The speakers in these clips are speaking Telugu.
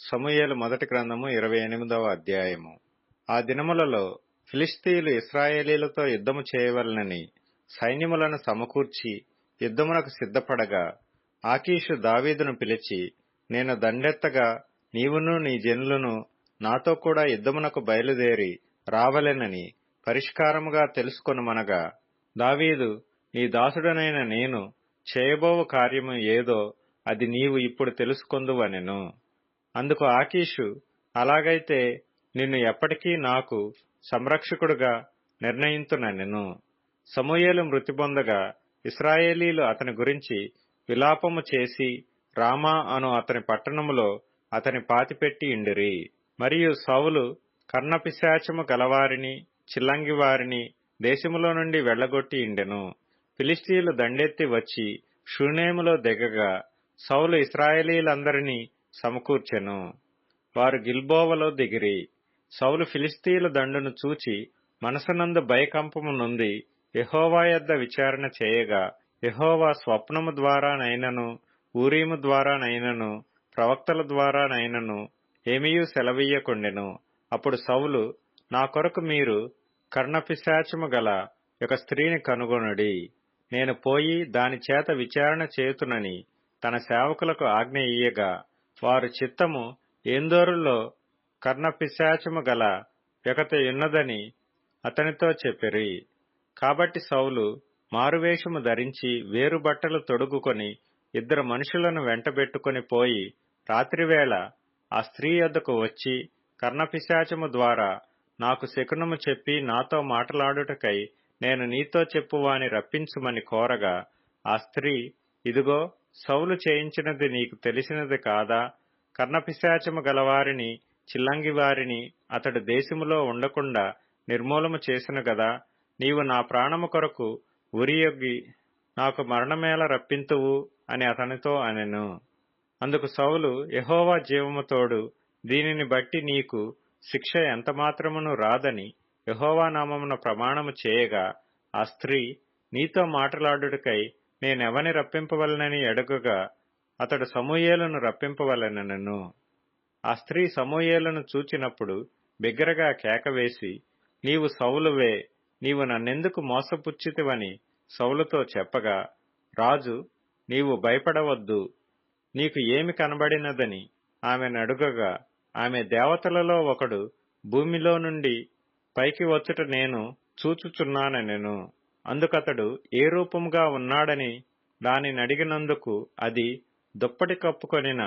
సమూయేలు మొదటి గ్రంథము 28వ అధ్యాయము. ఆ దినములలో ఫిలిష్తీయులు ఇశ్రాయేలీలతో యుద్ధము చేయవలెనని సైన్యములను సమకూర్చి యుద్ధమునకు సిద్ధపడగా, ఆకీషు దావీదును పిలిచి, నేను దండెత్తగా నీవును నీ జనులను నాతో కూడా యుద్ధమునకు బయలుదేరి రావలెనని పరిష్కారముగా తెలుసుకొనుమనగా, దావీదు, నీ దాసుడనైన నేను చేయబోవు కార్యము ఏదో అది నీవు ఇప్పుడు తెలుసుకొందువనెను. అందుకు ఆకీషు, అలాగైతే నిన్ను ఎప్పటికీ నాకు సంరక్షకుడుగా నిర్ణయింతుననెను. సమూయేలు మృతి పొందగా ఇశ్రాయేలీలు అతని గురించి విలాపము చేసి రామా అను అతని పట్టణములో అతని పాతిపెట్టి ఇండిరి. మరియు సౌలు కర్ణపిశాచము గలవారిని చిల్లంగివారిని దేశములో నుండి వెళ్లగొట్టి ఇండెను. ఫిలిష్తీయులు దండెత్తి వచ్చి షూనేములో దిగగా సౌలు ఇశ్రాయేలీలందరినీ సమకూర్చెను. వారు గిల్బోవలో దిగిరి. సౌలు ఫిలిష్తీయుల దండును చూచి మనసునందు భయకంపము నొంది యెహోవా యొద్ద విచారణ చేయగా, యెహోవా స్వప్నము ద్వారానైనను ఊరీము ద్వారానైనను ప్రవక్తల ద్వారానైనను ఏమీయూ సెలవీయకుండెను. అప్పుడు సౌలు, నా కొరకు మీరు కర్ణపిశాచము గల ఒక స్త్రీని కనుగొనుడి, నేను పోయి దాని చేత విచారణ చేతునని తన సేవకులకు ఆజ్ఞ ఇయ్యగా, వారు చిత్తము ఏందోరులో కర్ణపిశాచము గల ఒకతి ఉన్నదని అతనితో చెప్పిరి. కాబట్టి సౌలు మారువేషము ధరించి వేరు బట్టలు తొడుగుకొని 2 మనుషులను వెంటబెట్టుకుని పోయి రాత్రివేళ ఆ స్త్రీ యొద్దకు వచ్చి, కర్ణపిశాచము ద్వారా నాకు శకునము చెప్పి నాతో మాటలాడుటకై నేను నీతో చెప్పువాని రప్పించుమని కోరగా, ఆ స్త్రీ, ఇదిగో సౌలు చేయించినది నీకు తెలిసినది కాదా? కర్ణపిశాచము గలవారిని చిల్లంగివారిని అతడు దేశములో ఉండకుండా నిర్మూలము చేసిన గదా. నీవు నా ప్రాణము కొరకు ఉరియొగ్గి నాకు మరణమేల రప్పింతువు అని అతనితో అనెను. అందుకు సౌలు, యెహోవా జీవము తోడు, దీనిని బట్టి నీకు శిక్ష ఎంతమాత్రమును రాదని యెహోవా నామమున ప్రమాణము చేయగా, ఆ స్త్రీ, నీతో మాటలాడుటకై నేనెవని రప్పింపవలెనని అడుగగా, అతడు సమూయేలును రప్పింపవలెననెను. ఆ స్త్రీ సమూయేలును చూచినప్పుడు బిగ్గరగా కేకవేసి, నీవు సౌలువే, నీవు నన్నెందుకు మోసపుచ్చితివని సౌలుతో చెప్పగా, రాజు, నీవు భయపడవద్దు, నీకు ఏమి కనబడినదని ఆమెనడుగగా, ఆమె, దేవతలలో ఒకడు భూమిలో నుండి పైకి వచ్చుట నేను చూచుచున్నానెను. అందుకతడు ఏ రూపముగా ఉన్నాడని దానినడిగినందుకు అది, దుప్పటి కప్పుకొనిన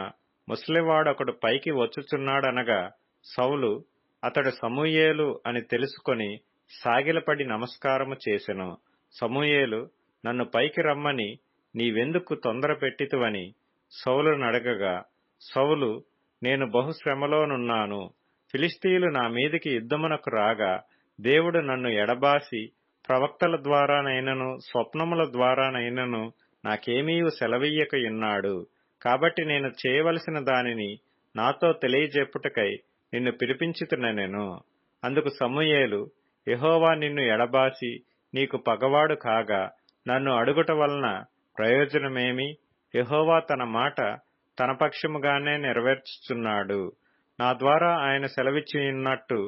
ముసలివాడొకడు పైకి వచ్చుచున్నాడనగా, సౌలు అతడు సమూయేలు అని తెలుసుకొని సాగిలపడి నమస్కారము చేసెను. సమూయేలు, నన్ను పైకి రమ్మని నీవెందుకు తొందర పెట్టితివని సౌలునడగగా, సౌలు, నేను బహుశ్రమలోనున్నాను. ఫిలిష్తీయులు నా మీదికి యుద్ధమునకు రాగా దేవుడు నన్ను ఎడబాసి ప్రవక్తల ద్వారానైనను స్వప్నముల ద్వారానైనను నాకేమీయూ సెలవీయకయున్నాడు. కాబట్టి నేను చేయవలసిన దానిని నాతో తెలియజెప్పుటకై నిన్ను పిలిపించుతునెను. అందుకు సమూయేలు, యెహోవా నిన్ను ఎడబాసి నీకు పగవాడు కాగా నన్ను అడుగుట వలన ప్రయోజనమేమి? యెహోవా తన మాట తన పక్షముగానే నెరవేర్చుచున్నాడు. నా ద్వారా ఆయన సెలవిచ్చియున్నట్టు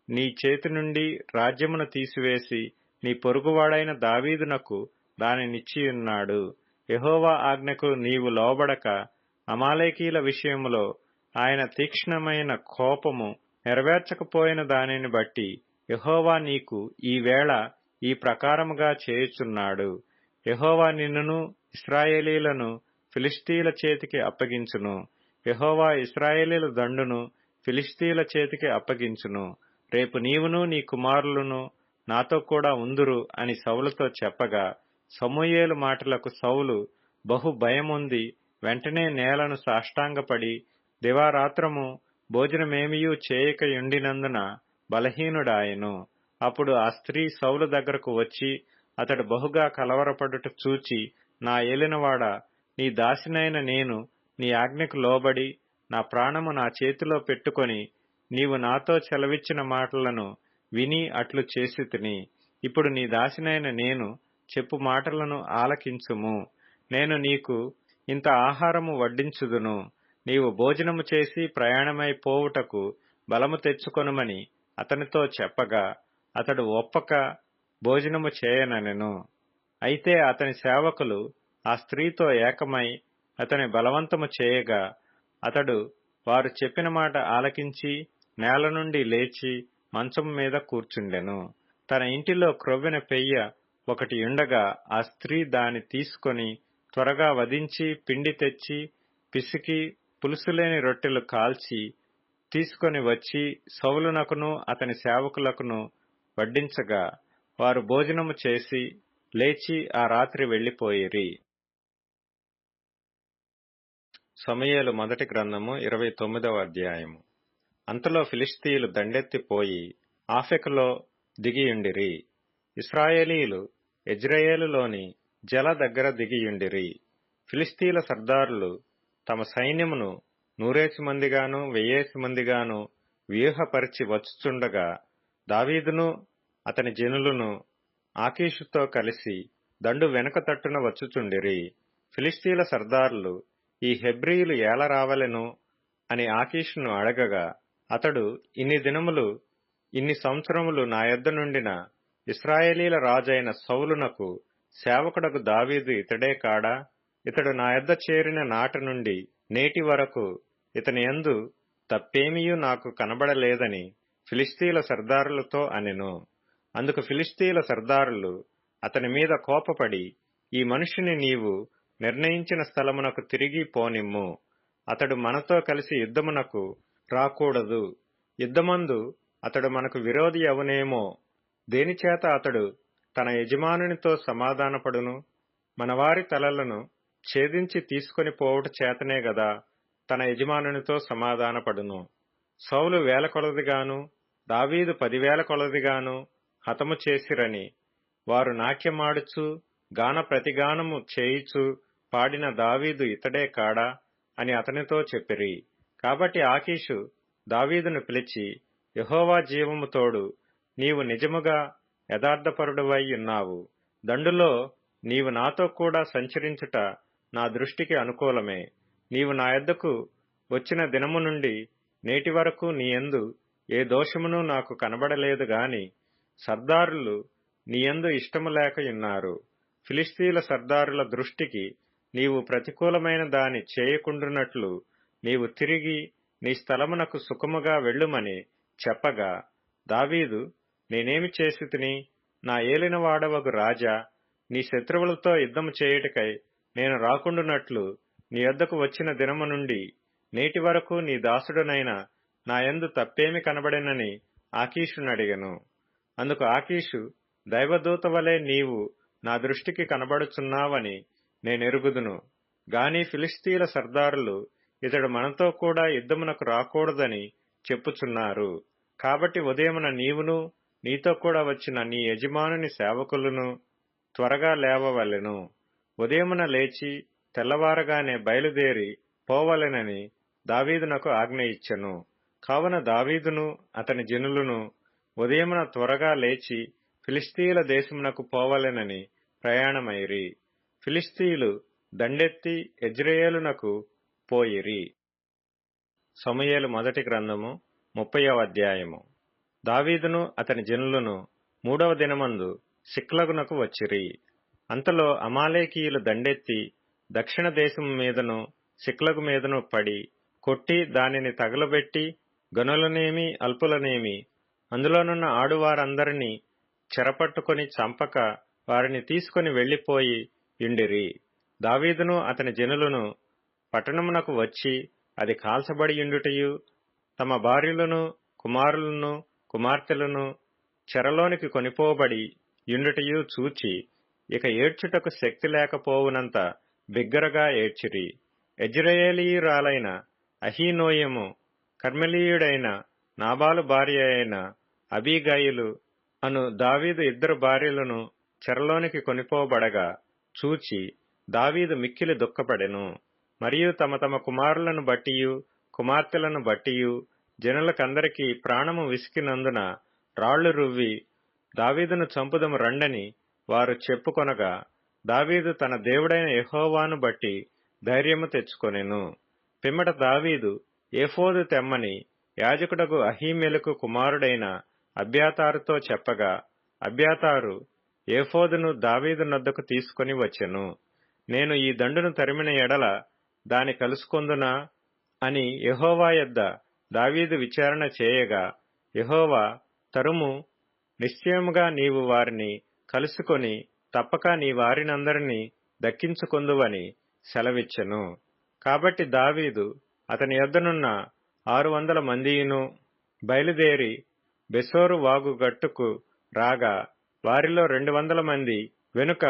నీ చేతి నుండి రాజ్యమును తీసివేసి నీ పొరుగువాడైన దావీదునకు దానినిచ్చియున్నాడు. యెహోవా ఆజ్ఞకు నీవు లోబడక అమాలేకీల విషయములో ఆయన తీక్ష్ణమైన కోపము నెరవేర్చకపోయిన దానిని బట్టి యెహోవా నీకు ఈ వేళ ఈ ప్రకారముగా చేయుచున్నాడు. యెహోవా నిన్నును ఇశ్రాయేలీలను ఫిలిష్తీయుల చేతికి అప్పగించును. యెహోవా ఇశ్రాయేలీల దండును ఫిలిష్తీయుల చేతికి అప్పగించును. రేపు నీవును నీ కుమారులను నాతో కూడా ఉందురు అని సౌలుతో చెప్పగా, సమూయేలు మాటలకు సౌలు బహు భయముంది వెంటనే నేలను సాష్టాంగపడి దివారాత్రము భోజనమేమియూ చేయకయుండినందున బలహీనుడాయెను. అప్పుడు ఆ స్త్రీ సౌలు దగ్గరకు వచ్చి అతడు బహుగా కలవరపడుట చూచి, నా ఏలినవాడా, నీ దాసినైన నేను నీ ఆజ్ఞకు లోబడి నా ప్రాణము నా చేతిలో పెట్టుకొని నీవు నాతో సెలవిచ్చిన మాటలను విని అట్లు చేసితిని. ఇప్పుడు నీ దాసినైన నేను చెప్పు మాటలను ఆలకించుము. నేను నీకు ఇంత ఆహారము వడ్డించుదును. నీవు భోజనము చేసి ప్రయాణమైపోవుటకు బలము తెచ్చుకొనుమని అతనితో చెప్పగా అతడు ఒప్పక భోజనము చేయననెను. అయితే అతని సేవకులు ఆ స్త్రీతో ఏకమై అతని బలవంతము చేయగా అతడు వారు చెప్పిన మాట ఆలకించి నేల నుండి లేచి మంచం మీద కూర్చుండెను. తన ఇంటిలో క్రొవ్వెన పెయ్య ఒకటి ఉండగా ఆ స్త్రీ దాని తీసుకొని త్వరగా వధించి పిండి తెచ్చి పిసికి పులుసులేని రొట్టెలు కాల్చి తీసుకొని వచ్చి సౌలునకును అతని సేవకులకును వడ్డించగా వారు భోజనము చేసి లేచి ఆ రాత్రి వెళ్లిపోయిరి. సమూయేలు మొదటి గ్రంథము 29వ అధ్యాయము. అంతలో ఫిలిష్తీయులు దండెత్తిపోయి ఆఫెకులో దిగియుండిరి. ఇశ్రాయేలీయులు యెజ్రెయేలులోని జల దగ్గర దిగియుండిరి. ఫిలిష్తీయుల సర్దారులు తమ సైన్యమును 100 మందిగాను 1000 మందిగాను వ్యూహపరిచి వచ్చుచుండగా దావీదును అతని జనులను ఆకీషుతో కలిసి దండు వెనుక తట్టున వచ్చుచుండిరి. ఫిలిష్తీయుల సర్దారులు ఈ హెబ్రీయులు ఏల రావలెను అని ఆకీషును అడగగా అతడు ఇన్ని దినములు ఇన్ని సంవత్సరములు నా యొద్ద నుండిన ఇశ్రాయేలీల రాజైన సౌలునకు సేవకుడకు దావీదు ఇతడే కాడా? ఇతడు నా యొద్ద చేరిన నాటి నుండి నేటి వరకు ఇతని యందు తప్పేమియూ నాకు కనబడలేదని ఫిలిష్తీయుల సర్దారులతో అనెను. అందుకు ఫిలిష్తీయుల సర్దారులు అతని మీద కోపపడి, ఈ మనుష్యుని నీవు నిర్ణయించిన స్థలమునకు తిరిగి పోనిమ్ము. అతడు మనతో కలిసి యుద్ధమునకు రాకూడదు. యుద్ధమందు అతడు మనకు విరోధి అవునేమో. దేనిచేత అతడు తన యజమానునితో సమాధానపడును? మనవారి తలలను ఛేదించి తీసుకొని పోవుట చేతనే గదా తన యజమానునితో సమాధానపడును. సౌలు 1000 కొలదిగాను దావీదు 10,000 కొలదిగాను హతము చేసిరని వారు నాట్యమాడుచు గాన ప్రతిగానము చేయుచు పాడిన దావీదు ఇతడే కాడా అని అతనితో చెప్పిరి. కాబట్టి ఆకీషు దావీదును పిలిచి, యెహోవా జీవము తోడు, నీవు నిజముగా యథార్థపరుడువై ఉన్నావు. దండులో నీవు నాతో కూడా సంచరించుట నా దృష్టికి అనుకూలమే. నీవు నా యొద్దకు వచ్చిన దినము నుండి నేటి వరకు నీయందు ఏ దోషమును నాకు కనబడలేదు గాని సర్దారులు నీయందు ఇష్టము లేకయున్నారు. ఫిలిష్తీయుల సర్దారుల దృష్టికి నీవు ప్రతికూలమైన దాని చేయకుండునట్లు నీవు తిరిగి నీ స్థలమునకు సుఖముగా వెళ్ళుమని చెప్పగా దావీదు, నేనేమి చేసితిని? నా ఏలినవాడవగు రాజా, నీ శత్రువులతో యుద్ధము చేయుటకై నేను రాకుండునట్లు నీ యొద్దకు వచ్చిన దినము నుండి నేటి వరకు నీ దాసుడనైన నా యందు తప్పేమి కనబడెనని ఆకీషునడిగెను. అందుకు ఆకీషు, దైవదూత వలె నీవు నా దృష్టికి కనబడుచున్నావని నేనెరుగుదును. గాని ఫిలిష్తీయుల సర్దారులు ఇతడు మనతో కూడా యుద్ధమునకు రాకూడదని చెప్పుచున్నారు. కాబట్టి ఉదయమున నీవును నీతో కూడా వచ్చిన నీ యజమానుని సేవకులను త్వరగా లేవవలెను. ఉదయమున లేచి తెల్లవారగానే బయలుదేరి పోవలెనని దావీదునకు ఆజ్ఞ ఇచ్చెను. కావున దావీదును అతని జనులను ఉదయమున త్వరగా లేచి ఫిలిష్తీయుల దేశమునకు పోవలెనని ప్రయాణమైరి. ఫిలిష్తీయులు దండెత్తి యెజ్రెయేలునకు పోయిరి. సమూయేలు మొదటి గ్రంథము 30వ అధ్యాయము. దావీదును అతని జనులను 3వ దినమందు సిక్లగునకు వచ్చిరి. అంతలో అమాలేకీయులు దండెత్తి దక్షిణ దేశము మీదను సిక్లగు మీదను పడి కొట్టి దానిని తగలబెట్టి గనులనేమి అల్పులనేమి అందులోనున్న ఆడువారందరినీ చెరపట్టుకొని చంపక వారిని తీసుకొని వెళ్లిపోయి యుండిరి. దావీదును అతని జనులను పట్టణమునకు వచ్చి అది కాల్చబడి యుండుటయు తమ భార్యలను కుమారులను కుమార్తెలను చెరలోనికి కొనిపోబడి యుండుటయు చూచి ఇక ఏడ్చుటకు శక్తి లేకపోవునంత బిగ్గరగా ఏడ్చిరి. యెజ్రెయేలీయురాలైన అహీనోయము, కర్మెలీయుడైన నాబాలు భార్య అయిన అబీగయీలు అను దావీదు 2 భార్యలను చెరలోనికి కొనిపోబడగా చూచి దావీదు మిక్కిలి దుఃఖపడెను. మరియు తమ తమ కుమారులను బట్టియు కుమార్తెలను బట్టియు జనులకందరికీ ప్రాణము విసికినందున రాళ్లు రువ్వి దావీదును చంపుదము రండని వారు చెప్పుకొనగా దావీదు తన దేవుడైన యెహోవాను బట్టి ధైర్యము తెచ్చుకొనెను. పిమ్మట దావీదు ఏఫోదు తెమ్మని యాజకుడగు అహీమెలకు కుమారుడైన అబ్యాతారుతో చెప్పగా, అబ్యాతారు ఏఫోదును దావీదు నొద్దకు తీసుకుని వచ్చెను. నేను ఈ దండును తరిమిన ఎడల దాని కలుసుకొందునా అని యెహోవా యొద్ద దావీదు విచారణ చేయగా, యెహోవా, తరుము, నిశ్చయముగా నీవు వారిని కలుసుకొని తప్పక నీ వారినందరినీ దక్కించుకొందువని సెలవిచ్చెను. కాబట్టి దావీదు అతని యొద్దనున్న 600 మందియును బయలుదేరి బెసోరు వాగు గట్టుకు రాగా, వారిలో 200 మంది వెనుక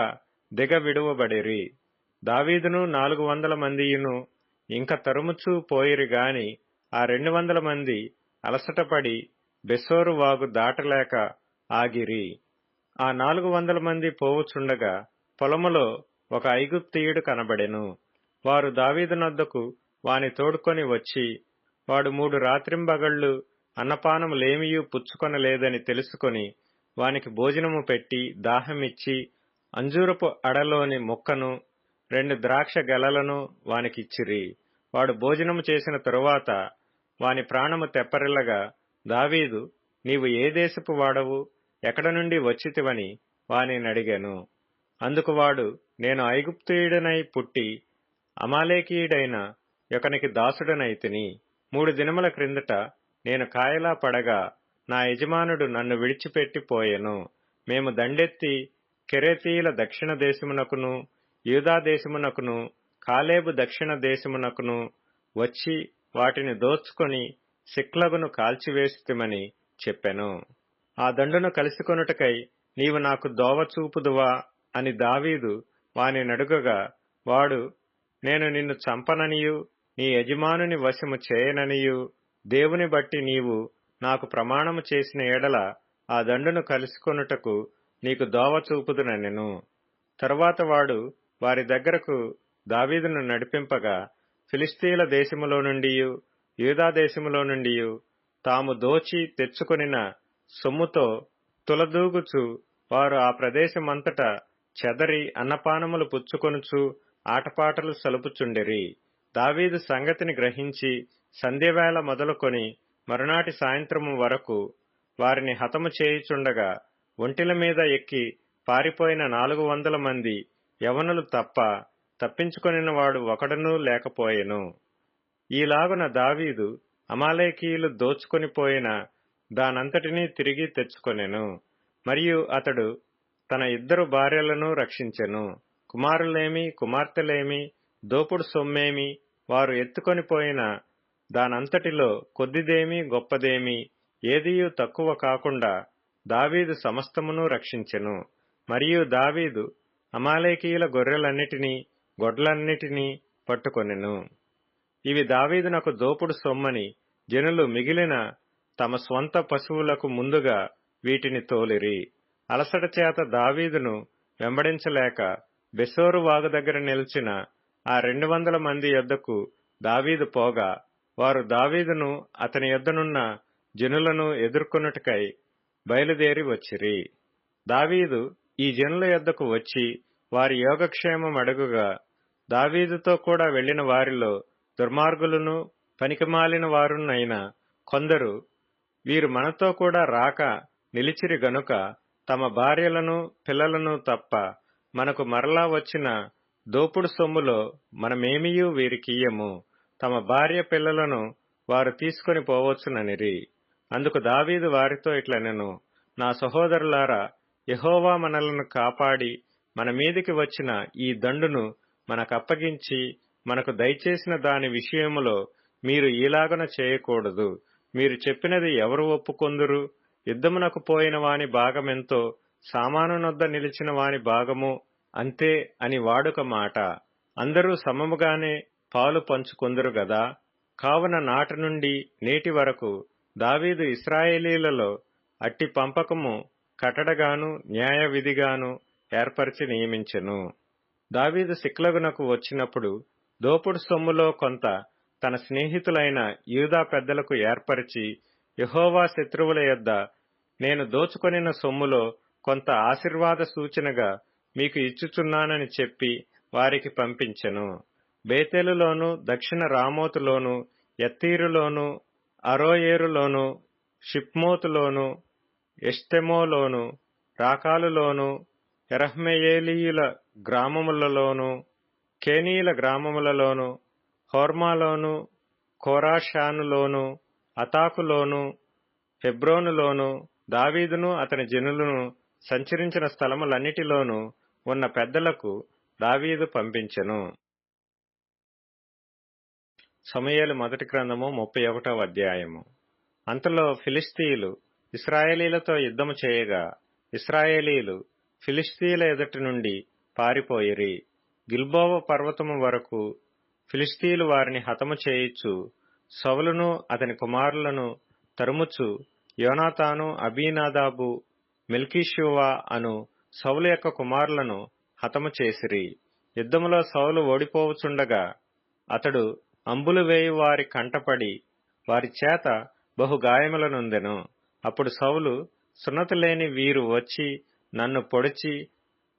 దిగవిడువబడిరి. దావీదును 400 మందియును ఇంక తరుముచూ పోయిరి గాని ఆ 200 మంది అలసటపడి బెసోరు వాగు దాటలేక ఆగిరి. ఆ 400 మంది పోవుచుండగా పొలములో ఒక ఐగుప్తీయుడు కనబడెను. వారు దావీదు నొద్దకు వాని తోడుకొని వచ్చి, వాడు 3 రాత్రింబగళ్ళు అన్నపానములేమియూ పుచ్చుకొనలేదని తెలుసుకొని వానికి భోజనము పెట్టి దాహమిచ్చి అంజూరపు అడలోని ముక్కను 2 ద్రాక్ష గెలలను వానికిచ్చిరి. వాడు భోజనము చేసిన తరువాత వాని ప్రాణము తెప్పరిల్లగా, దావీదు, నీవు ఏ దేశపు వాడవు, ఎక్కడ నుండి వచ్చితివని వానినడిగెను. అందుకు వాడు, నేను ఐగుప్తీయుడనై పుట్టి అమాలేకీయుడైన యొకనికి దాసుడనైతిని. 3 దినముల క్రిందట నేను కాయలా పడగా నా యజమానుడు నన్ను విడిచిపెట్టి పోయెను. మేము దండెత్తి కెరేతీయుల దక్షిణ దేశమునకును యూదా దేశమునకును కాలేబు దక్షిణ దేశమునకును వచ్చి వాటిని దోచుకొని సిక్లగును కాల్చివేసితిమని చెప్పెను. ఆ దండును కలుసుకొనుటకై నీవు నాకు దోవ చూపుదువా అని దావీదు వానినడుగగా, వాడు, నేను నిన్ను చంపననియు నీ యజమానుని వశము చేయననియు దేవుని బట్టి నీవు నాకు ప్రమాణము చేసిన ఎడల ఆ దండును కలుసుకొనుటకు నీకు దోవ చూపుదునెను. తరువాత వాడు వారి దగ్గరకు దావీదును నడిపింపగా, ఫిలిష్తీయుల దేశములో నుండియు యూదా దేశములో నుండియు తాము దోచి తెచ్చుకొనిన సొమ్ముతో తులదూగుచు వారు ఆ ప్రదేశమంతటా చెదరి అన్నపానములు పుచ్చుకొనుచు ఆటపాటలు సలుపుచుండిరి. దావీదు సంగతిని గ్రహించి సంధ్యవేళ మొదలుకొని మరునాటి సాయంత్రము వరకు వారిని హతము చేయుచుండగా, ఒంటిల మీద ఎక్కి పారిపోయిన 400 మంది యవనులు తప్ప తప్పించుకొనిన వాడు ఒకడునూ లేకపోయెను. ఈలాగున దావీదు అమాలేకీయులు దోచుకొని పోయిన దానంతటినీ తిరిగి తెచ్చుకొనెను. మరియు అతడు తన 2 భార్యలను రక్షించెను. కుమారులేమి కుమార్తెలేమి దోపుడు సొమ్మేమి వారు ఎత్తుకొని పోయిన దానంతటిలో కొద్దిదేమి గొప్పదేమి ఏదియూ తక్కువ కాకుండా దావీదు సమస్తమును రక్షించెను. మరియు దావీదు అమాలేకీయుల గొర్రెలన్నిటినీ గొడ్లన్నిటినీ పట్టుకొనెను. ఇవి దావీదునకు దోపుడు సొమ్మని జనులు మిగిలిన తమ స్వంత పశువులకు ముందుగా వీటిని తోలిరి. అలసట చేత దావీదును వెంబడించలేక బెసోరు వాగు దగ్గర నిలిచిన ఆ 200 మంది యొద్దకు దావీదు పోగా, వారు దావీదును అతని యొద్దనున్న జనులను ఎదుర్కొనుటకై బయలుదేరి వచ్చిరి. దావీదు ఈ జనుల యొద్దకు వచ్చి వారి యోగక్షేమం అడుగుగా, దావీదుతో కూడా వెళ్లిన వారిలో దుర్మార్గులను పనికిమాలిన వారునైన కొందరు, వీరు మనతో కూడా రాక నిలిచిరి గనుక తమ భార్యలను పిల్లలను తప్ప మనకు మరలా వచ్చిన దోపుడు సొమ్ములో మనమేమియూ వీరికియ్యము, తమ భార్య పిల్లలను వారు తీసుకొని పోవచ్చుననిరి. అందుకు దావీదు వారితో ఇట్లనెను, నా సహోదరులారా, యెహోవా మనలను కాపాడి మన మీదికి వచ్చిన ఈ దండును మనకప్పగించి మనకు దయచేసిన దాని విషయములో మీరు ఈలాగున చేయకూడదు. మీరు చెప్పినది ఎవరు ఒప్పుకొందురు? యుద్ధమునకు పోయిన వాని భాగమెంతో సామానునొద్ద నిలిచిన వాని భాగము అంతే అని వాడుక మాట. అందరూ సమముగానే పాలు పంచుకొందురు గదా. కావున నాటి నుండి నేటి వరకు దావీదు ఇశ్రాయేలీలలో అట్టి పంపకము కట్టడగాను న్యాయ విధిగాను ఏర్పరిచి నియమించెను. దావీదు సిక్లగునకు వచ్చినప్పుడు దోపుడు సొమ్ములో కొంత తన స్నేహితులైన యూదా పెద్దలకు ఏర్పరిచి, యెహోవా శత్రువుల యొద్ద నేను దోచుకొనిన సొమ్ములో కొంత ఆశీర్వాద సూచనగా మీకు ఇచ్చుచున్నానని చెప్పి వారికి పంపించెను. బేతేలులోను, దక్షిణ రామోతులోను, యత్తీరులోను, అరోయేరులోను, షిప్మోతులోను, ఎష్టెమోలోను, రాకాలులోను, యెరహ్మెయేలీయుల గ్రామములలోను, కేనీయుల గ్రామములలోను, హోర్మాలోను, కోరాషానులోను, అతాకులోను, హెబ్రోనులోను, దావీదును అతని జనులను సంచరించిన స్థలములన్నిటిలోనూ ఉన్న పెద్దలకు దావీదు పంపించెను. సమూయేలు మొదటి గ్రంథము 31వ అధ్యాయము. అంతలో ఫిలిష్తీయులు ఇశ్రాయేలీలతో యుద్ధము చేయగా ఇశ్రాయేలీలు ఫిలిష్తీయుల ఎదుటి నుండి పారిపోయిరి. గిల్బోవ పర్వతము వరకు ఫిలిష్తీయులు వారిని హతము చేయుచు సౌలును అతని కుమారులను తరుముచు యోనాతాను, అబీనాదాబు, మెల్కీషూవా అను సౌలు యొక్క కుమారులను హతము చేసిరి. యుద్ధములో సౌలు ఓడిపోవుచుండగా అతడు అంబులు వేయు వారి కంటపడి వారి చేత బహు గాయములనొందెను. అప్పుడు సౌలు, సున్నతి లేని వీరు వచ్చి నన్ను పొడిచి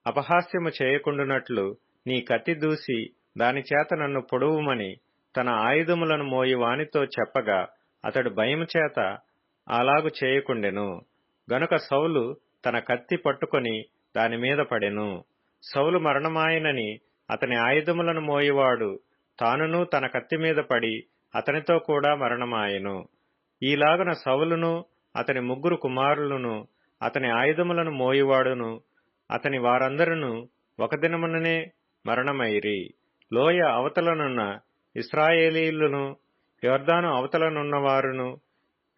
అపహాస్యము చేయకుండునట్లు నీ కత్తి దూసి దానిచేత నన్ను పొడువుమని తన ఆయుధములను మోయి వానితో చెప్పగా అతడు భయము చేత అలాగు చేయకుండెను. గనుక సౌలు తన కత్తి పట్టుకొని దానిమీద పడెను. సౌలు మరణమాయనని అతని ఆయుధములను మోయివాడు తానును తన కత్తి మీద పడి అతనితో కూడా మరణమాయెను. ఈలాగున సౌలును అతని ముగ్గురు కుమారులను అతని ఆయుధములను మోయివాడును అతని వారందరును ఒక దినముననే మరణమైరి. లోయ అవతలనున్న ఇశ్రాయేలీయులను, యొర్దాను అవతలనున్నవారును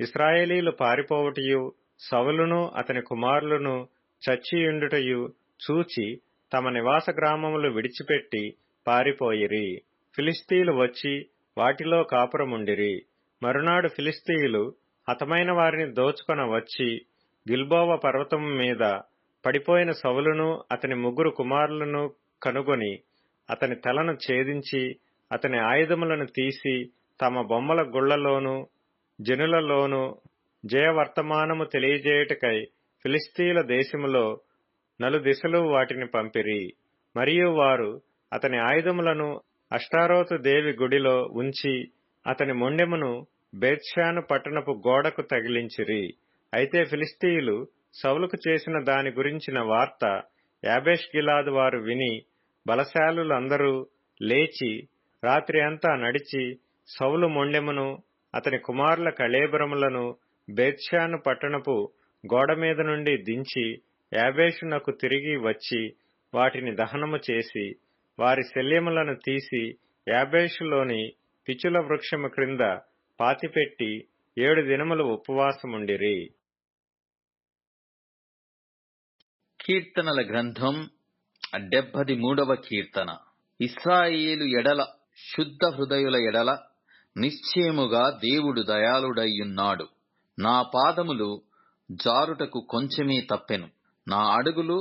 ఇశ్రాయేలీలు పారిపోవుటయు సౌలును అతని కుమారులను చచ్చియుండుటయు చూచి తమ నివాస గ్రామములు విడిచిపెట్టి పారిపోయిరి. ఫిలిష్తీయులు వచ్చి వాటిలో కాపురముండిరి. మరునాడు ఫిలిష్తీయులు హతమైన వారిని దోచుకొన వచ్చి గిల్బోవ పర్వతము మీద పడిపోయిన సౌలును అతని ముగ్గురు కుమారులను కనుగొని అతని తలను ఛేదించి అతని ఆయుధములను తీసి తమ బొమ్మల గుళ్లలోను జనులలోను జయవర్తమానము తెలియజేయుటకై ఫిలిష్తీయుల దేశములో నలుదిశలు వాటిని పంపిరి. మరియు వారు అతని ఆయుధములను అష్టారోతు దేవి గుడిలో ఉంచి అతని మొండెమును బేత్షాను పట్టణపు గోడకు తగిలించిరి. అయితే ఫిలిష్తీయులు సౌలుకు చేసిన దాని గురించిన వార్త యాబేష్ గిలాదు వారు విని బలశాలులందరూ లేచి రాత్రి అంతా నడిచి సౌలు మొండెమును అతని కుమారుల కళేబరములను బేత్షాను పట్టణపు గోడ మీద నుండి దించి యాబేషునకు తిరిగి వచ్చి వాటిని దహనము చేసి వారి శల్యములను తీసి యాబేషులోని పిచుల వృక్షము క్రింద పాతిపెట్టి 7 దినములు ఉపవాసముండిరి. కీర్తనల గ్రంథం 73వ కీర్తన. ఇశ్రాయేలు ఎడల శుద్ధ హృదయుల ఎడల నిశ్చయముగా దేవుడు దయాళుడయ్యున్నాడు. నా పాదములు జారుటకు కొంచెమే తప్పెను, నా అడుగులు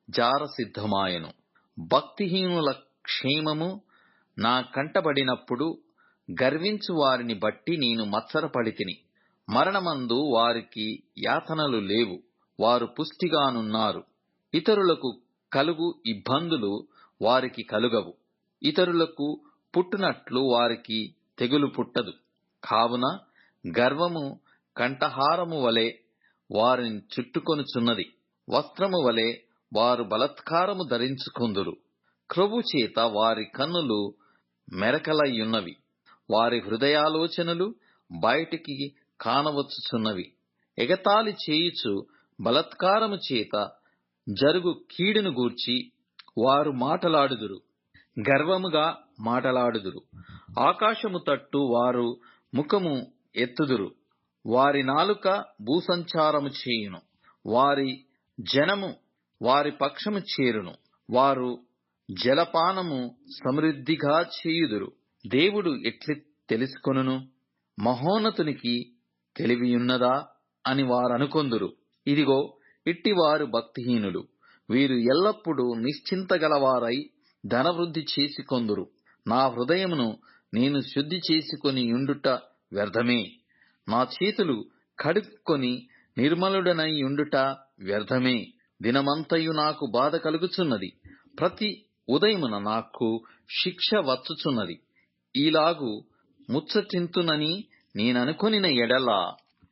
జారసిద్ధమాయెను. భక్తిహీనుల క్షేమము నా కంటబడినప్పుడు గర్వించు వారిని బట్టి నేను మత్సరపడితిని. మరణమందు వారికి యాతనలు లేవు, వారు పుష్టిగానున్నారు. ఇతరులకు కలుగు ఇబ్బందులు వారికి కలుగవు, ఇతరులకు పుట్టునట్లు వారికి తెగులు పుట్టదు. కావున గర్వము కంఠహారము వలె వారిని చుట్టుకొనుచున్నది, వస్త్రము వలె వారు బలత్కారము ధరించుకొందురు. క్రొవ్వు చేత వారి కన్నులు మెరకలయ్యున్నవి, వారి హృదయాలోచనలు బయటికి కానవచ్చుచున్నవి. ఎగతాళి చేయుచు బలత్కారము చేత జరుగు కీడును గూర్చి వారు మాటలాడుదురు, గర్వముగా మాటలాడుదురు. ఆకాశము తట్టు వారు ముఖము ఎత్తుదురు, వారి నాలుక భూసంచారము చేయును. వారి జనము వారి పక్షము చేరును, వారు జలపానము సమృద్ధిగా చేయుదురు. దేవుడు ఎట్లి తెలుసుకొనును? మహోన్నతునికి తెలివియున్నదా అని వారనుకొందురు. ఇదిగో, ఇట్టివారు భక్తిహీనులు. వీరు ఎల్లప్పుడూ నిశ్చింతగలవారై ధనవృద్ధి చేసుకొందురు. నా హృదయమును నేను శుద్ధి చేసుకొని యుండుట వ్యర్థమే, నా చేతులు కడుక్కొని నిర్మలుడనై యుండుట వ్యర్థమే. దినమంతయు నాకు బాధ కలుగుచున్నది, ప్రతి ఉదయమున నాకు శిక్ష వచ్చుచున్నది. ఈలాగు ముచ్చటింతునని నేననుకొనిన ఎడల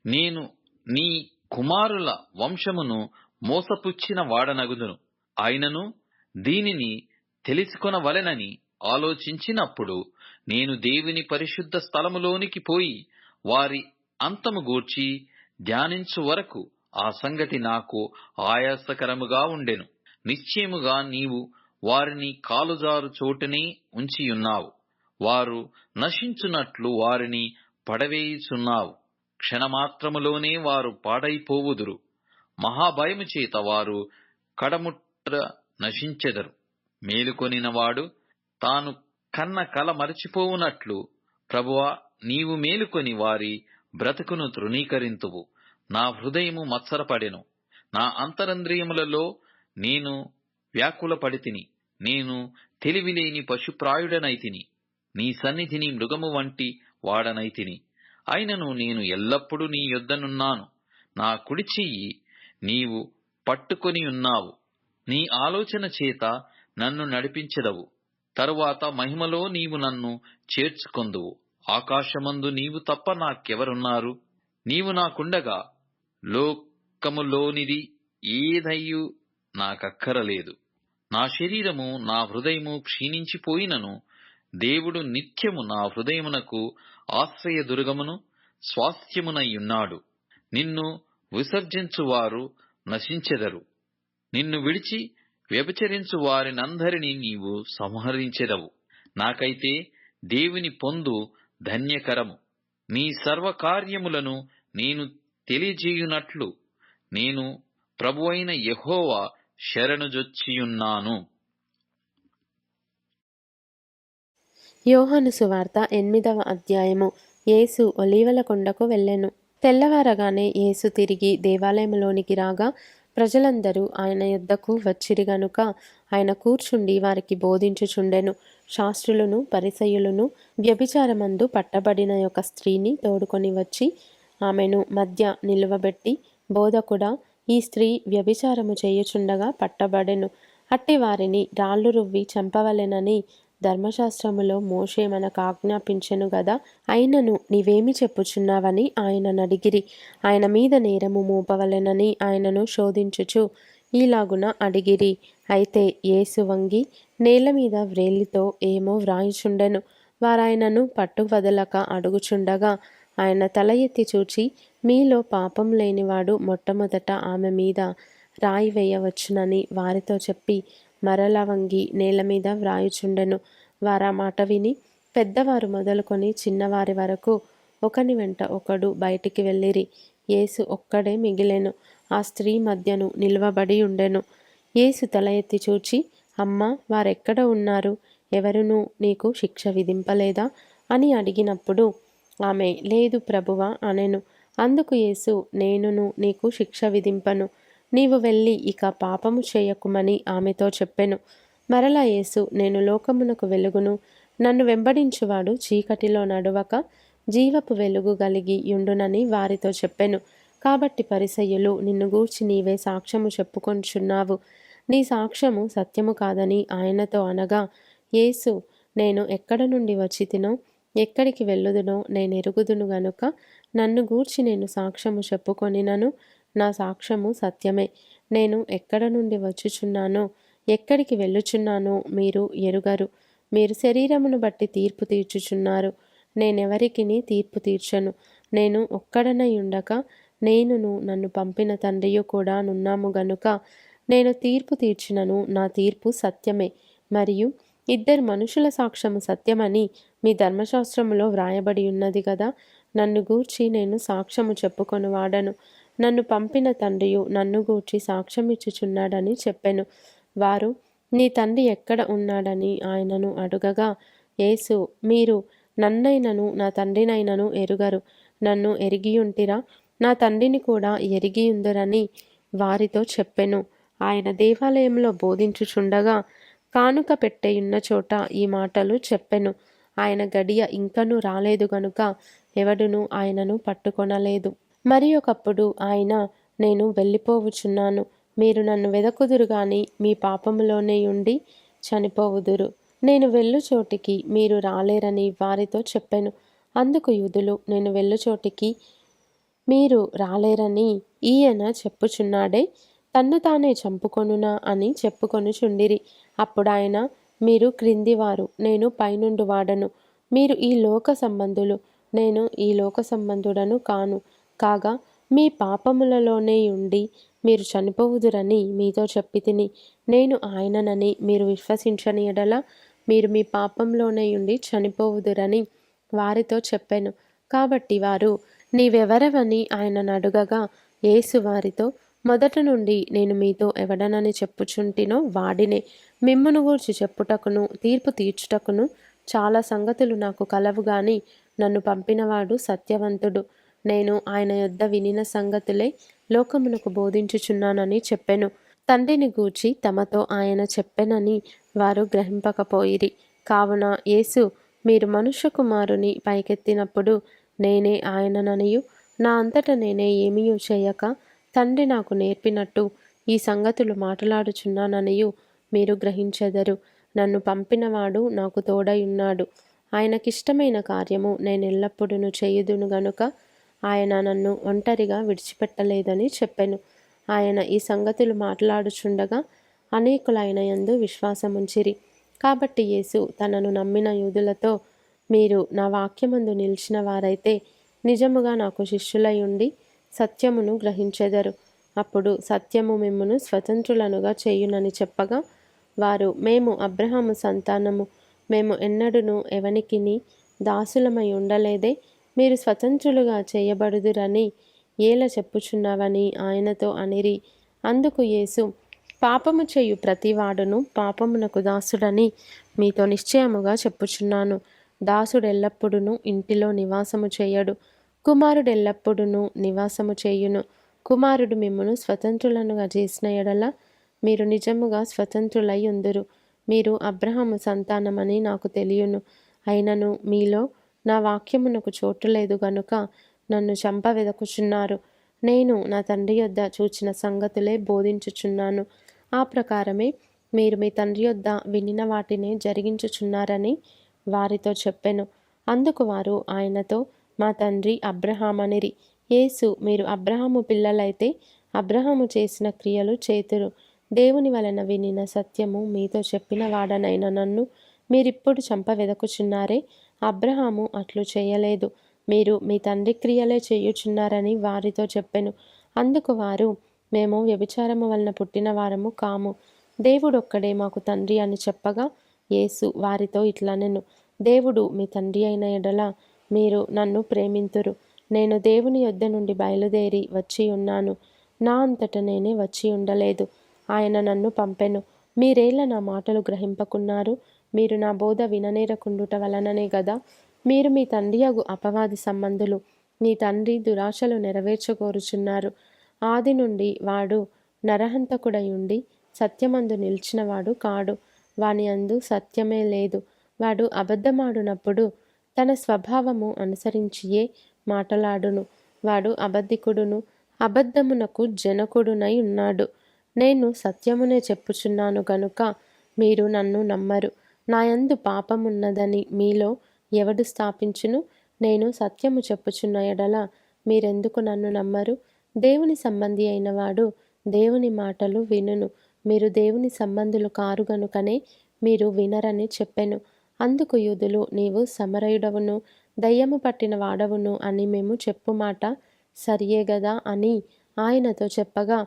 నేను నీ కుమారుల వంశమును మోసపుచ్చిన వాడనగుదును. అయినను దీనిని తెలిసికొనవలెనని ఆలోచించినప్పుడు నేను దేవుని పరిశుద్ధ స్థలములోనికి పోయి వారి అంతము గూర్చి ధ్యానించు వరకు ఆ సంగతి నాకు ఆయాసకరముగా ఉండెను. నిశ్చయముగా నీవు వారిని కాలుజారు చోటునే ఉంచియున్నావు. వారు నశించునట్లు వారిని పడవేయుచున్నావు. క్షణమాత్రములోనే వారు పాడైపోవుదురు. మహాభయము చేత వారు కడముట్ట నశించెదరు. మేలుకొనినవాడు తాను కన్న కల మరచిపోవునట్లు ప్రభువా, నీవు మేలుకొని వారి బ్రతుకును తృణీకరింతువు. నా హృదయము మత్సరపడెను, నా అంతరంద్రియములలో నేను వ్యాకులపడితిని. నేను తెలివిలేని పశుప్రాయుడనైతిని, నీ సన్నిధిని మృగము వంటి వాడనైతిని. అయినను నేను ఎల్లప్పుడూ నీ యొద్దనున్నాను. నా కుడి చెయ్యి నీవు పట్టుకొని ఉన్నావు. నీ ఆలోచన చేత నన్ను నడిపించెదవు. తరువాత మహిమలో నీవు నన్ను చేర్చుకొందువు. ఆకాశమందు నీవు తప్ప నాకెవరున్నారు? నీవు నాకుండగా లోకములోనిది ఏదయ్యూ నాకక్కరలేదు. నా శరీరము నా హృదయము క్షీణించిపోయినను దేవుడు నిత్యము నా హృదయమునకు ఆశ్రయదుర్గమును స్వాస్థ్యమునయ్యున్నాడు. నిన్ను విసర్జించువారు నశించెదరు. నిన్ను విడిచి వ్యభిచరించు వారినందరినీ నీవు సంహరించెదవు. నాకైతే దేవుని పొందు ధన్యకరము. నీ సర్వకార్యములను నేను తెలియజేయునట్లు నేను ప్రభువైన యెహోవా శరణుజొచ్చియున్నాను. యోహాను సువార్త 8వ అధ్యాయము. యేసు ఒలీవల కొండకు వెళ్ళెను. తెల్లవారగానే యేసు తిరిగి దేవాలయములోనికి రాగా ప్రజలందరూ ఆయన యొద్దకు వచ్చిరి గనుక ఆయన కూర్చుండి వారికి బోధించుచుండెను. శాస్త్రులను పరిసయ్యులను వ్యభిచారమందు పట్టబడిన ఒక స్త్రీని తోడుకొని వచ్చి ఆమెను మధ్య నిలువబెట్టి, బోధకుడా, ఈ స్త్రీ వ్యభిచారము చేయుచుండగా పట్టబడెను. అట్టి వారిని రాళ్లు రువ్వి చంపవలెనని ధర్మశాస్త్రములో మోషే మనకు ఆజ్ఞాపించెను గదా. అయినను నీవేమి చెప్పుచున్నావని ఆయనను అడిగిరి. ఆయన మీద నేరము మోపవలెనని ఆయనను శోధించుచు ఈలాగున అడిగిరి. అయితే యేసు వంగి నేల మీద వ్రేలితో ఏమో వ్రాయుచుండెను. వారాయనను పట్టు వదలక అడుగుచుండగా ఆయన తల ఎత్తి చూచి, మీలో పాపం లేనివాడు మొట్టమొదట ఆమె మీద రాయి వేయవచ్చునని వారితో చెప్పి మరల వంగి నేల మీద వ్రాయుచుండెను. వారా మాట విని పెద్దవారు మొదలుకొని చిన్నవారి వరకు ఒకని వెంట ఒకడు బయటికి వెళ్ళిరి. యేసు ఒక్కడే మిగిలెను. ఆ స్త్రీ మధ్యను నిలువబడి ఉండెను. యేసు తల ఎత్తి చూచి, అమ్మా, వారెక్కడ ఉన్నారు? ఎవరునూ నీకు శిక్ష విధింపలేదా అని అడిగినప్పుడు ఆమె, లేదు ప్రభువా అనెను. అందుకు యేసు, నేనును నీకు శిక్ష విధింపను. నీవు వెళ్ళి ఇక పాపము చేయకుమని ఆమెతో చెప్పెను. మరలా యేసు, నేను లోకమునకు వెలుగును. నన్ను వెంబడించువాడు చీకటిలో నడవక జీవపు వెలుగు కలిగి యుండునని వారితో చెప్పెను. కాబట్టి పరిసయ్యులు, నిన్ను గూర్చి నీవే సాక్ష్యము చెప్పుకొనుచున్నావు, నీ సాక్ష్యము సత్యము కాదని ఆయనతో అనగా, యేసు, నేను ఎక్కడ నుండి వచ్చితినో ఎక్కడికి వెళ్ళుదునో నేనెరుగుదును గనుక నన్ను గూర్చి నేను సాక్ష్యము చెప్పుకొనినను నా సాక్ష్యము సత్యమే. నేను ఎక్కడ నుండి వచ్చుచున్నానో ఎక్కడికి వెళ్ళుచున్నానో మీరు ఎరుగరు. మీరు శరీరమును బట్టి తీర్పు తీర్చుచున్నారు. నేనెవరికిని తీర్పు తీర్చను. నేను ఒక్కడనై ఉండక నేనును నన్ను పంపిన తండ్రియు కూడా నున్నాము గనుక నేను తీర్పు తీర్చినను నా తీర్పు సత్యమే. మరియు ఇద్దరు మనుషుల సాక్ష్యము సత్యమని మీ ధర్మశాస్త్రములో వ్రాయబడి ఉన్నది కదా. నన్ను గూర్చి నేను సాక్ష్యము చెప్పుకొని వాడను. నన్ను పంపిన తండ్రియు నన్ను గూర్చి సాక్ష్యమిచ్చుచున్నాడని చెప్పెను. వారు, నీ తండ్రి ఎక్కడ ఉన్నాడని ఆయనను అడుగగా యేసు, మీరు నన్నైనను నా తండ్రినైనను ఎరుగరు. నన్ను ఎరిగియుంటిరా, నా తండ్రిని కూడా ఎరిగియుందురని వారితో చెప్పెను. ఆయన దేవాలయంలో బోధించుచుండగా కానుక పెట్టెయున్న చోట ఈ మాటలు చెప్పెను. ఆయన గడియ ఇంకనూ రాలేదు గనుక ఎవడునూ ఆయనను పట్టుకొనలేదు. మరి ఒకప్పుడు ఆయన, నేను వెళ్ళిపోవుచున్నాను, మీరు నన్ను వెదకుదురు గాని మీ పాపములోనే ఉండి చనిపోవుదురు. నేను వెళ్ళు చోటికి మీరు రాలేరని వారితో చెప్పెను. అందుకు యూదులు, నేను వెళ్ళు చోటికి మీరు రాలేరని ఈయన చెప్పుచున్నాడే, తన్ను తానే చంపుకొనునా అని చెప్పుకొనుచుండిరి. అప్పుడాయన, మీరు క్రిందివారు, నేను పైనుండి వాడను. మీరు ఈ లోక సంబంధులు, నేను ఈ లోక సంబంధుడను కాను. కాగా మీ పాపములలోనే ఉండి మీరు చనిపోవుదురని మీతో చెప్పి తిని, నేను ఆయననని మీరు విశ్వసించని ఎడల మీరు మీ పాపంలోనే ఉండి చనిపోవుదురని వారితో చెప్పెను. కాబట్టి వారు, నీవెవరవని ఆయనను అడుగగా, యేసు వారితో, మొదట నుండి నేను మీతో ఎవడనని చెప్పుచుంటినో వాడినే. మిమ్మును గూర్చి చెప్పుటకును తీర్పు తీర్చుటకును చాలా సంగతులు నాకు కలవు గాని నన్ను పంపినవాడు సత్యవంతుడు. నేను ఆయన యొద్ద వినిన సంగతులే లోకమునకు బోధించుచున్నానని చెప్పెను. తండ్రిని గూర్చి తమతో ఆయన చెప్పెనని వారు గ్రహింపకపోయిరి. కావున యేసు, మీరు మనుష్య కుమారుని పైకెత్తినప్పుడు నేనే ఆయనననియు నా అంతట నేనే ఏమీయూ చేయక తండ్రి నాకు నేర్పినట్టు ఈ సంగతులు మాట్లాడుచున్నాననియు మీరు గ్రహించెదరు. నన్ను పంపినవాడు నాకు తోడయున్నాడు. ఆయనకిష్టమైన కార్యము నేనెల్లప్పుడూ చేయుదును గనుక ఆయన నన్ను ఒంటరిగా విడిచిపెట్టలేదని చెప్పెను. ఆయన ఈ సంగతులు మాట్లాడుచుండగా అనేకులైన యందు విశ్వాసముంచిరి. కాబట్టి యేసు తనను నమ్మిన యూదులతో, మీరు నా వాక్యమందు నిలిచిన వారైతే నిజముగా నాకు శిష్యులై ఉండి సత్యమును గ్రహించెదరు. అప్పుడు సత్యము మిమ్మును స్వతంత్రులనుగా చేయునని చెప్పగా వారు, మేము అబ్రహాము సంతానము, మేము ఎన్నడూను ఎవనికిని దాసులమై ఉండలేదే, మీరు స్వతంత్రులుగా చేయబడుదురని ఏల చెప్పుచున్నావని ఆయనతో అనిరి. అందుకు యేసు, పాపము చేయు ప్రతివాడును పాపమునకు దాసుడని మీతో నిశ్చయముగా చెప్పుచున్నాను. దాసుడెల్లప్పుడూ ఇంటిలో నివాసము చేయడు, కుమారుడెల్లప్పుడూ నివాసము చేయును. కుమారుడు మిమ్మును స్వతంత్రులనుగా చేసిన ఎడల మీరు నిజముగా స్వతంత్రులై ఉందురు. మీరు అబ్రహాము సంతానమని నాకు తెలియను. అయినను మీలో నా వాక్యమునకు చోటు లేదు గనుక నన్ను చంపవెదకుచున్నారు. నేను నా తండ్రి యొద్ద చూచిన సంగతులే బోధించుచున్నాను. ఆ ప్రకారమే మీరు మీ తండ్రి యొద్ద వినిన వాటినే జరిగించుచున్నారని వారితో చెప్పెను. అందుకు వారు ఆయనతో, మా తండ్రి అబ్రహామనిరి. యేసు, మీరు అబ్రహాము పిల్లలైతే అబ్రహాము చేసిన క్రియలు చేతురు. దేవుని వలన వినిన సత్యము మీతో చెప్పిన వాడనైన నన్ను మీరిప్పుడు చంపవెదకుచున్నారే. అబ్రహాము అట్లు చేయలేదు, మీరు మీ తండ్రి క్రియలే చేయుచున్నారని వారితో చెప్పెను. అందుకు వారు, మేము వ్యభిచారము వలన పుట్టిన వారము కాము, దేవుడొక్కడే మాకు తండ్రి అని చెప్పగా యేసు వారితో ఇట్లనెను, దేవుడు మీ తండ్రి అయిన ఎడల మీరు నన్ను ప్రేమింతురు. నేను దేవుని యొద్ద నుండి బయలుదేరి వచ్చి ఉన్నాను. నా అంతట నేనే వచ్చి ఉండలేదు, ఆయన నన్ను పంపెను. మీరేల నా మాటలు గ్రహింపకున్నారు? మీరు నా బోధ విననేరకుండుట వలననే గదా. మీరు మీ తండ్రియగు అపవాది సంబంధులు. మీ తండ్రి దురాశలు నెరవేర్చగోరుచున్నారు. ఆది నుండి వాడు నరహంతకుడై ఉండి సత్యమందు నిలిచినవాడు కాడు, వాని అందు సత్యమే లేదు. వాడు అబద్ధమాడునప్పుడు తన స్వభావము అనుసరించియే మాటలాడును. వాడు అబద్ధికుడును, అబద్ధమునకు జనకుడునై ఉన్నాడు. నేను సత్యమునే చెప్పుచున్నాను గనుక మీరు నన్ను నమ్మరు. నాయందు పాపమున్నదని మీలో ఎవడు స్థాపించును? నేను సత్యము చెప్పుచున్న ఎడల మీరెందుకు నన్ను నమ్మరు? దేవుని సంబంధి అయిన వాడు దేవుని మాటలు వినును. మీరు దేవుని సంబంధులు కారు గనుకనే మీరు వినరని చెప్పెను. అందుకు యూదులు, నీవు సమరయుడవును, దయ్యము పట్టిన వాడవును అని మేము చెప్పు మాట సరియే గదా అని ఆయనతో చెప్పగా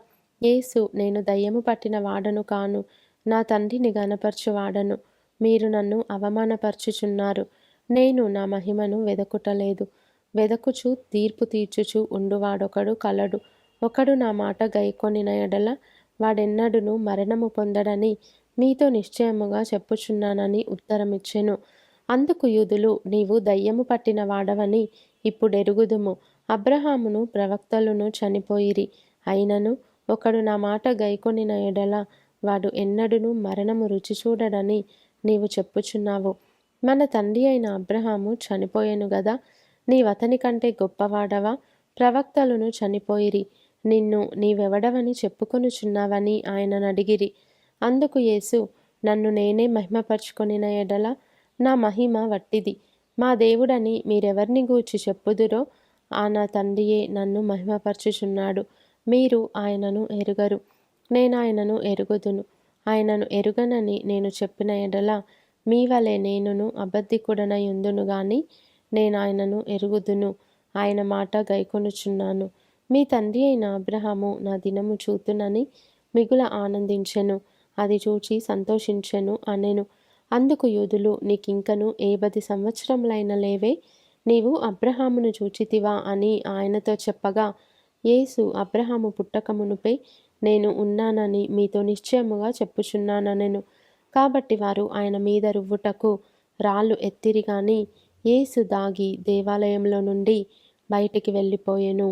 యేసు, నేను దయ్యము పట్టిన వాడను కాను, నా తండ్రిని గనపరచువాడను. మీరు నన్ను అవమానపరచుచున్నారు. నేను నా మహిమను వెదకుటలేదు. వెదకుచు తీర్పు తీర్చుచు ఉండువాడొకడు కలడు. ఒకడు నా మాట గైకొనిన ఎడల వాడెన్నడును మరణము పొందడని మీతో నిశ్చయముగా చెప్పుచున్నానని ఉత్తరమిచ్చెను. అందుకు యూదులు, నీవు దయ్యము పట్టిన వాడవని ఇప్పుడెరుగుదుము. అబ్రహామును ప్రవక్తలును చనిపోయిరి. అయినను ఒకడు నా మాట గైకొనిన ఎడల వాడు ఎన్నడును మరణము రుచి చూడడని నీవు చెప్పుచున్నావు. మన తండ్రి అయిన అబ్రహాము చనిపోయెను గదా, నీవతని కంటే గొప్పవాడవా? ప్రవక్తలును చనిపోయిరి, నీవెవడవని చెప్పుకొనుచున్నావని ఆయనను అడిగిరి. అందుకు యేసు, నన్ను నేనే మహిమపరచుకొనిన ఎడల నా మహిమ వట్టిది. మా దేవుడని మీరెవరిని గూర్చి చెప్పుదురో ఆ నా తండ్రియే నన్ను మహిమపరచుచున్నాడు. మీరు ఆయనను ఎరుగరు, నేనాయనను ఎరుగుదును. ఆయనను ఎరుగనని నేను చెప్పిన ఎడల మీ వలె నేనును అబద్ధికుడనై ఉందును గాని నేనాయనను ఎరుగుదును. ఆయన మాట గైకొనుచున్నాను. మీ తండ్రి అయిన అబ్రహాము నా దినము చూతునని మిగుల ఆనందించెను, అది చూచి సంతోషించెను అనెను. అందుకు యూదులు, నీకింకను 10 సంవత్సరములైన లేవే, నీవు అబ్రహామును చూచితివా అని ఆయనతో చెప్పగా, యేసు అబ్రహాము పుట్టక మునుపే నేను ఉన్నానని మీతో నిశ్చయముగా చెప్పుచున్నాననెను. కాబట్టి వారు ఆయన మీద రువ్వుటకు రాళ్ళు ఎత్తిరి గాని యేసు దాగి దేవాలయంలో నుండి బయటికి వెళ్ళిపోయెను.